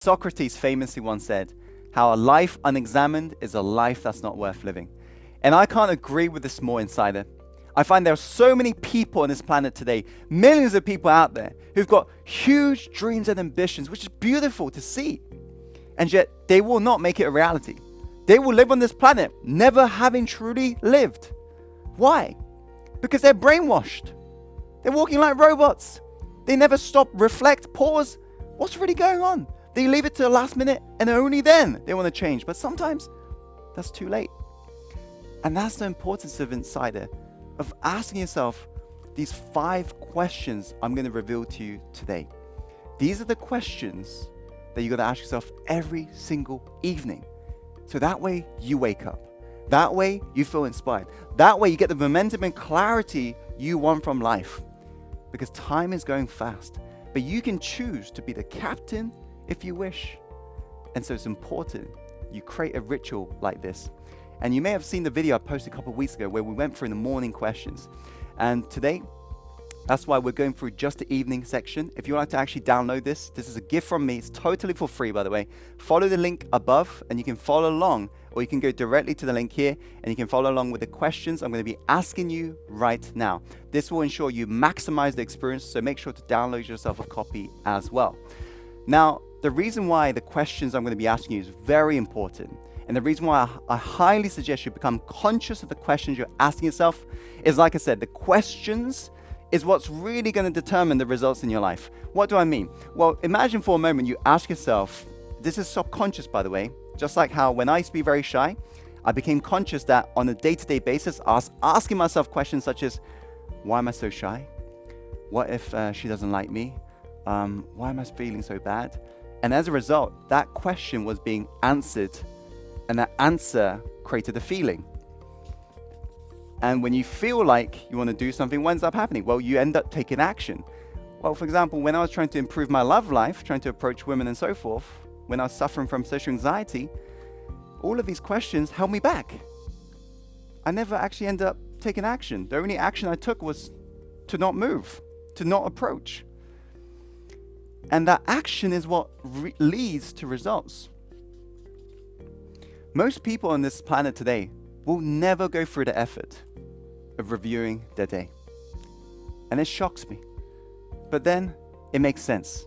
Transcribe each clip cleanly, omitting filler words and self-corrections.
Socrates famously once said, how a life unexamined is a life that's not worth living. And I can't agree with this more, Insider. I find there are so many people on this planet today, millions of people out there, who've got huge dreams and ambitions, which is beautiful to see. And yet, they will not make it a reality. They will live on this planet never having truly lived. Why? Because they're brainwashed. They're walking like robots. They never stop, reflect, pause. What's really going on? They leave it to the last minute and only then they want to change. But sometimes that's too late. And that's the importance of Insider, of asking yourself these 5 questions I'm going to reveal to you today. These are the questions that you got to ask yourself every single evening. So that way you wake up. That way you feel inspired. That way you get the momentum and clarity you want from life. Because time is going fast. But you can choose to be the captain if you wish. And so it's important you create a ritual like this. And you may have seen the video I posted a couple of weeks ago where we went through the morning questions. And today, that's why we're going through just the evening section. If you'd like to actually download this, this is a gift from me. It's totally for free, by the way. Follow the link above and you can follow along, or you can go directly to the link here and you can follow along with the questions I'm going to be asking you right now. This will ensure you maximize the experience, so make sure to download yourself a copy as well. Now, the reason why the questions I'm going to be asking you is very important, and the reason why I highly suggest you become conscious of the questions you're asking yourself is, like I said, the questions is what's really going to determine the results in your life. What do I mean? Well, imagine for a moment you ask yourself, this is subconscious, by the way, just like how when I used to be very shy, I became conscious that on a day-to-day basis, I was asking myself questions such as, why am I so shy? What if she doesn't like me? Why am I feeling so bad? And as a result, that question was being answered, and that answer created a feeling. And when you feel like you want to do something, what ends up happening? Well, you end up taking action. Well, for example, when I was trying to improve my love life, trying to approach women and so forth, when I was suffering from social anxiety, all of these questions held me back. I never actually ended up taking action. The only action I took was to not move, to not approach. And that action is what leads to results. Most people on this planet today will never go through the effort of reviewing their day. And it shocks me. But then it makes sense.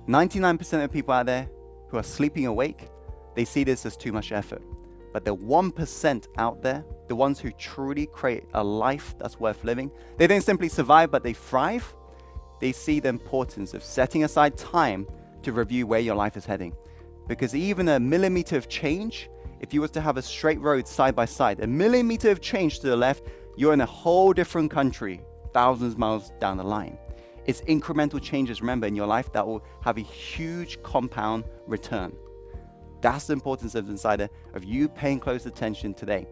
99% of people out there who are sleeping awake, they see this as too much effort. But the 1% out there, the ones who truly create a life that's worth living, they don't simply survive, but they thrive. They see the importance of setting aside time to review where your life is heading. Because even a millimeter of change, if you was to have a straight road side by side, a millimeter of change to the left, you're in a whole different country, thousands of miles down the line. It's incremental changes, remember, in your life that will have a huge compound return. That's the importance of Insider, of you paying close attention today.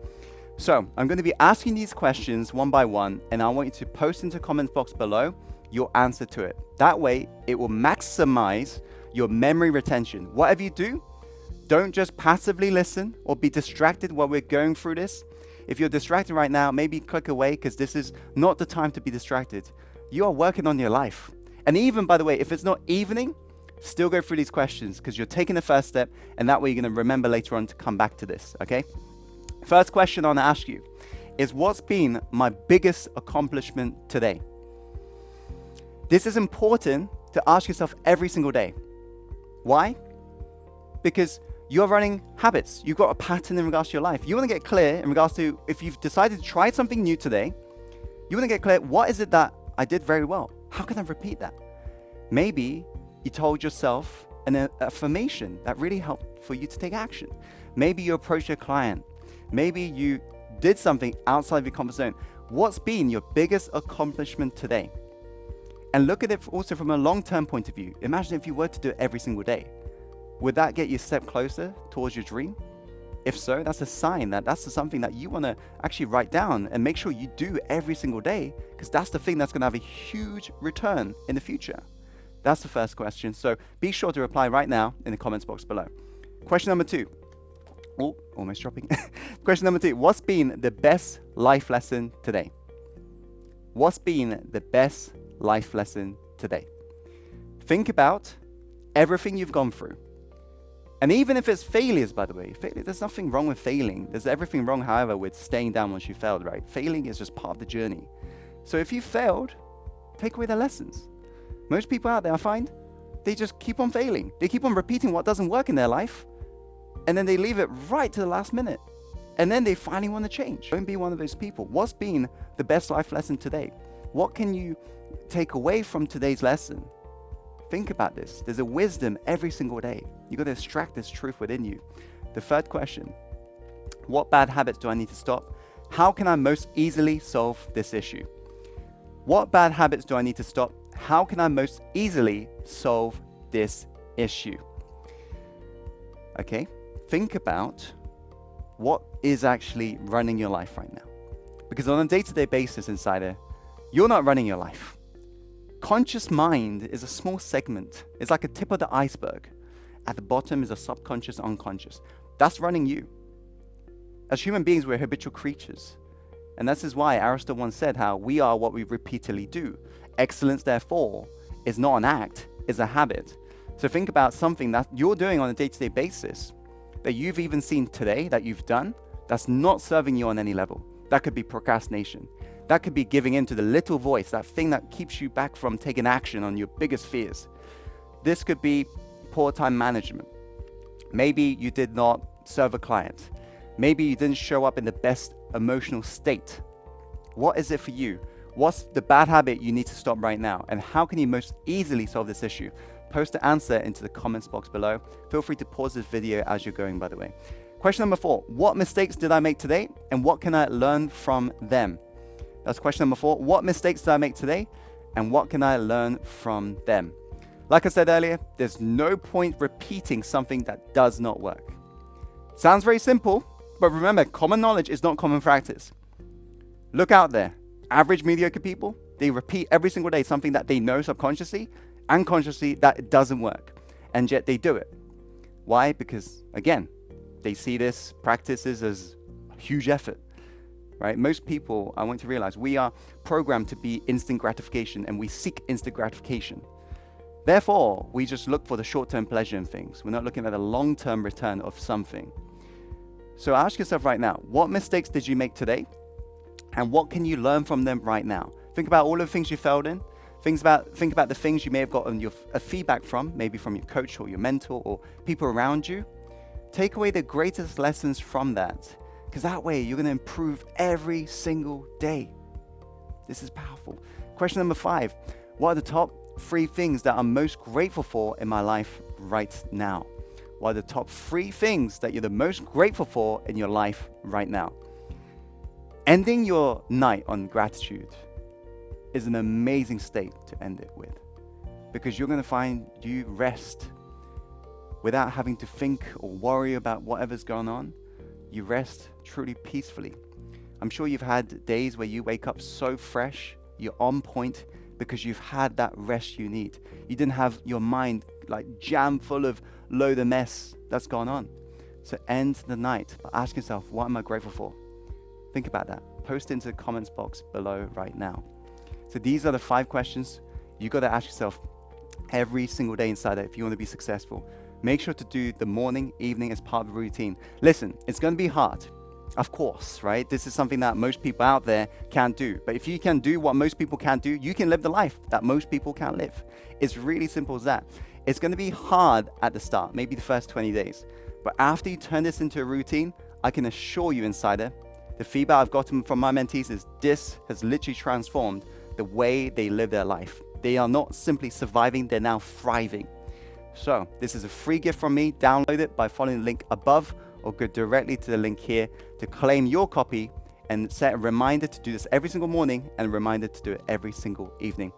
So I'm going to be asking these questions one by one, and I want you to post into the comments box below your answer to it. That way, it will maximize your memory retention. Whatever you do, don't just passively listen or be distracted while we're going through this. If you're distracted right now, maybe click away, because this is not the time to be distracted. You are working on your life. And even, by the way, if it's not evening, still go through these questions, because you're taking the first step, and that way you're going to remember later on to come back to this, okay? First question I want to ask you is, what's been my biggest accomplishment today? This is important to ask yourself every single day. Why? Because you're running habits. You've got a pattern in regards to your life. You want to get clear in regards to, if you've decided to try something new today, you want to get clear, what is it that I did very well? How can I repeat that? Maybe you told yourself an affirmation that really helped for you to take action. Maybe you approached your client. Maybe you did something outside of your comfort zone. What's been your biggest accomplishment today? And look at it also from a long-term point of view. Imagine if you were to do it every single day. Would that get you a step closer towards your dream? If so, that's a sign that that's something that you want to actually write down and make sure you do every single day, because that's the thing that's going to have a huge return in the future. That's the first question. So be sure to reply right now in the comments box below. Question number 2. Oh, almost dropping. Question number 2. What's been the best life lesson today? What's been the best life lesson today? Think about everything you've gone through. And even if it's failures, by the way, there's nothing wrong with failing. There's everything wrong, however, with staying down once you failed, right? Failing is just part of the journey. So if you failed, take away the lessons. Most people out there, I find, they just keep on failing. They keep on repeating what doesn't work in their life, and then they leave it right to the last minute. And then they finally want to change. Don't be one of those people. What's been the best life lesson today? What can you take away from today's lesson? Think about this. There's a wisdom every single day. You've got to extract this truth within you. The third question, what bad habits do I need to stop? How can I most easily solve this issue? What bad habits do I need to stop? How can I most easily solve this issue? Okay, think about what is actually running your life right now. Because on a day-to-day basis, Insider, you're not running your life. Conscious mind is a small segment. It's like a tip of the iceberg. At the bottom is a subconscious, unconscious. That's running you. As human beings, we're habitual creatures. And this is why Aristotle once said how we are what we repeatedly do. Excellence, therefore, is not an act, it's a habit. So think about something that you're doing on a day-to-day basis that you've even seen today that you've done that's not serving you on any level. That could be procrastination. That could be giving in to the little voice, that thing that keeps you back from taking action on your biggest fears. This could be poor time management. Maybe you did not serve a client. Maybe you didn't show up in the best emotional state. What is it for you? What's the bad habit you need to stop right now? And how can you most easily solve this issue? Post the answer into the comments box below. Feel free to pause this video as you're going, by the way. Question number 4, what mistakes did I make today? And what can I learn from them? That's question number 4. What mistakes did I make today? And what can I learn from them? Like I said earlier, there's no point repeating something that does not work. Sounds very simple, but remember, common knowledge is not common practice. Look out there. Average mediocre people, they repeat every single day something that they know subconsciously and consciously that it doesn't work. And yet they do it. Why? Because, again, they see this practices as a huge effort. Right? Most people, I want to realize, we are programmed to be instant gratification, and we seek instant gratification. Therefore, we just look for the short-term pleasure in things. We're not looking at a long-term return of something. So ask yourself right now, what mistakes did you make today? And what can you learn from them right now? Think about all of the things you failed in. Think about the things you may have gotten your feedback from, maybe from your coach or your mentor or people around you. Take away the greatest lessons from that. Because that way, you're going to improve every single day. This is powerful. Question number 5. What are the top 3 things that I'm most grateful for in my life right now? What are the top 3 things that you're the most grateful for in your life right now? Ending your night on gratitude is an amazing state to end it with. Because you're going to find you rest without having to think or worry about whatever's going on. You rest truly peacefully. I'm sure you've had days where you wake up so fresh, you're on point because you've had that rest you need. You didn't have your mind like jam full of load of mess that's gone on. So end the night by asking yourself, what am I grateful for? Think about that. Post into the comments box below right now. So these are the 5 questions you got to ask yourself every single day inside if you want to be successful. Make sure to do the morning, evening as part of the routine. Listen, it's going to be hard. Of course, right? This is something that most people out there can't do. But if you can do what most people can't do, you can live the life that most people can't live. It's really simple as that. It's going to be hard at the start, maybe the first 20 days. But after you turn this into a routine, I can assure you, Insider, the feedback I've gotten from my mentees is this has literally transformed the way they live their life. They are not simply surviving, they're now thriving. So this is a free gift from me. Download it by following the link above or go directly to the link here to claim your copy and set a reminder to do this every single morning and a reminder to do it every single evening.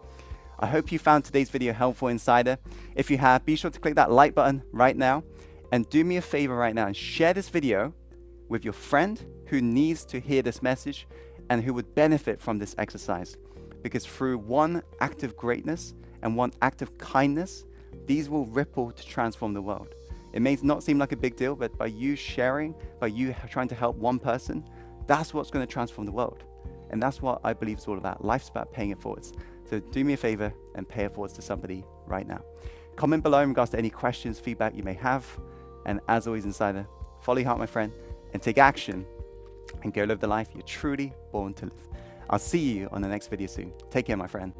I hope you found today's video helpful, Insider. If you have, be sure to click that like button right now and do me a favor right now and share this video with your friend who needs to hear this message and who would benefit from this exercise. Because through one act of greatness and one act of kindness, these will ripple to transform the world. It may not seem like a big deal, but by you sharing, by you trying to help one person, that's what's going to transform the world. And that's what I believe it's all about. Life's about paying it forwards. So do me a favor and pay it forwards to somebody right now. Comment below in regards to any questions, feedback you may have. And as always, Insider, follow your heart, my friend, and take action and go live the life you're truly born to live. I'll see you on the next video soon. Take care, my friend.